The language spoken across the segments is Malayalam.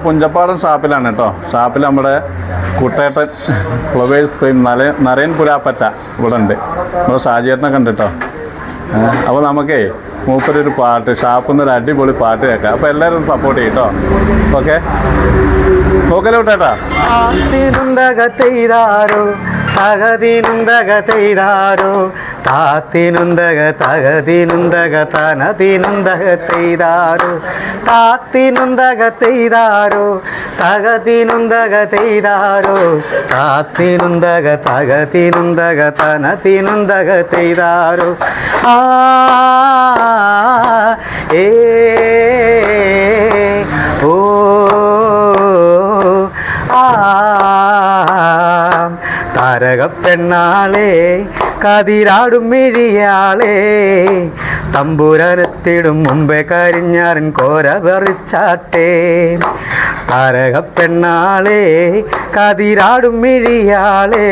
പുഞ്ചപ്പാടം ഷാപ്പിലാണ് കേട്ടോ. ഷാപ്പിൽ നമ്മുടെ കുട്ടേട്ടൻ ഫ്ലവേഴ്സ് ക്രീം നരയൻ പുരാപ്പറ്റ ഇവിടെ ഉണ്ട്. നമ്മൾ ഷാജിയേട്ടനൊക്കെ ഉണ്ട് കേട്ടോ. അപ്പോൾ നമുക്കേ മൂപ്പരൊരു പാട്ട് ഷാപ്പിൽ നിന്ന് ഒരു അടിപൊളി പാട്ട് കേൾക്കാം. അപ്പോൾ എല്ലാവരും സപ്പോർട്ട് ചെയ്യും കേട്ടോ. ഓക്കെ, നോക്കലേ കുട്ടേട്ടാ. തകതിനുന്തക തെയ്താരോ താത്തിനുന്തക തകതിനുന്തക തനതിനുന്തക തെയ്താരോ താത്തിനുന്തക തെയ്താരോ തകതിനുന്തക തെയ്താരോ താത്തിനുന്തക തകതിനുന്തക തനതിനുന്തക തെയ്താരോ ആ ഏ ഓ ആ താരകപ്പെണ്ണാളെ കതിരാടും മിഴിയാളെ തമ്പുരാനെത്തിടും മുമ്പേ കരിഞ്ഞാരൻ കോര പറിച്ചാട്ടെ താരകപ്പെണ്ണാളെ കതിരാടും മിഴിയാളെ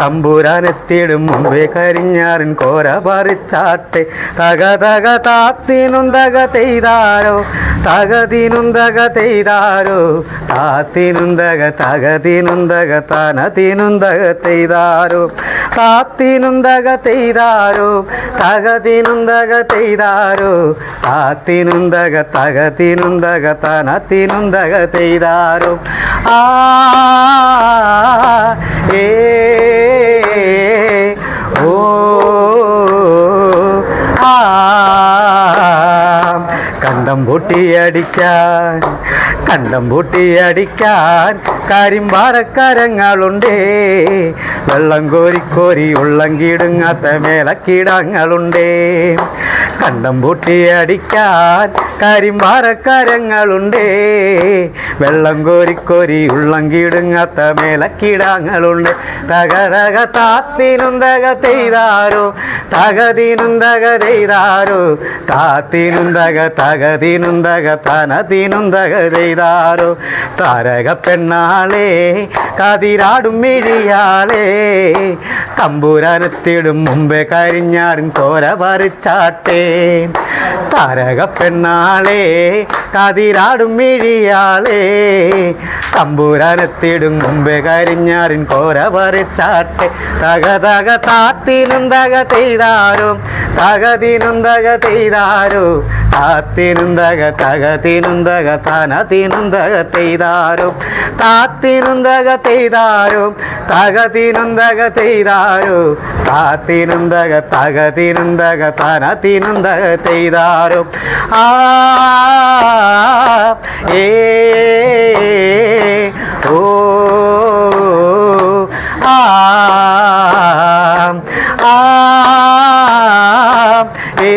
തമ്പുരാനെത്തിടും മുമ്പേ കരിഞ്ഞാരൻ കോര പറിച്ചാട്ടെ തക തക താത്തിനുന്തക തെയ്താരോ തകതിനുന്തക തെയ്താരോ താത്തിനുന്തക തകതിനുന്തക തനതിനുന്തക തെയ്താരോ താത്തിനുന്തക തെയ്താരോ തകതിനുന്തക തെയ്താരോ താത്തിനുന്തക തകതിനുന്തക തനതിനുന്തക തെയ്താരോ ആ ഏ ഓ ആ കണ്ടം പൂട്ടിയടിക്കാൻ കരിമ്പാറക്കരങ്ങളുണ്ടേ വെള്ളം കോരി ഉള്ളം കീടുങ്ങാത്ത മേലക്കീടങ്ങളുണ്ടേ കണ്ടം പൂട്ടിയടിക്കാൻ കരിമ്പാറക്കരങ്ങളുണ്ടേ വെള്ളം കോരി ഉള്ളം കീടുങ്ങാത്ത മേലക്കീടങ്ങളുണ്ട് തക തക താത്തിനുന്തക തെയ്താരോ തകതിനുന്തക തെയ്താരോ താത്തിനുന്തക തകതിനുന്തക തനതിനുന്തക തെയ്താരോ താരകപ്പെണ്ണാളെ കതിരാടും മിഴിയാളെ തമ്പുരാനെത്തിടും മുമ്പേ കരിഞ്ഞാറിൻ കോര പറിച്ചാട്ടെ താരകപ്പെണ്ണാളെ കതിരാടും മിഴിയാളെ തമ്പുരാനെത്തിടും മുമ്പേ കരിഞ്ഞാറിൻ കോര പറിച്ചാട്ടെ തക തക താത്തിനുന്തക തെയ്താരോ തകതിനുന്തക തെയ്താരോ താത്തിനുന്തക തകതിനുന്തക തനതിനുന്തക തെയ്താരോ താത്തിനുന്തക തെയ്താരോ തകതിനുന്തക തെയ്താരോ താത്തിനുന്തക തകതിനുന്തക തനതിനുന്തക തെയ്താരോ ആ ഏ ഓ ആ ആ ഏ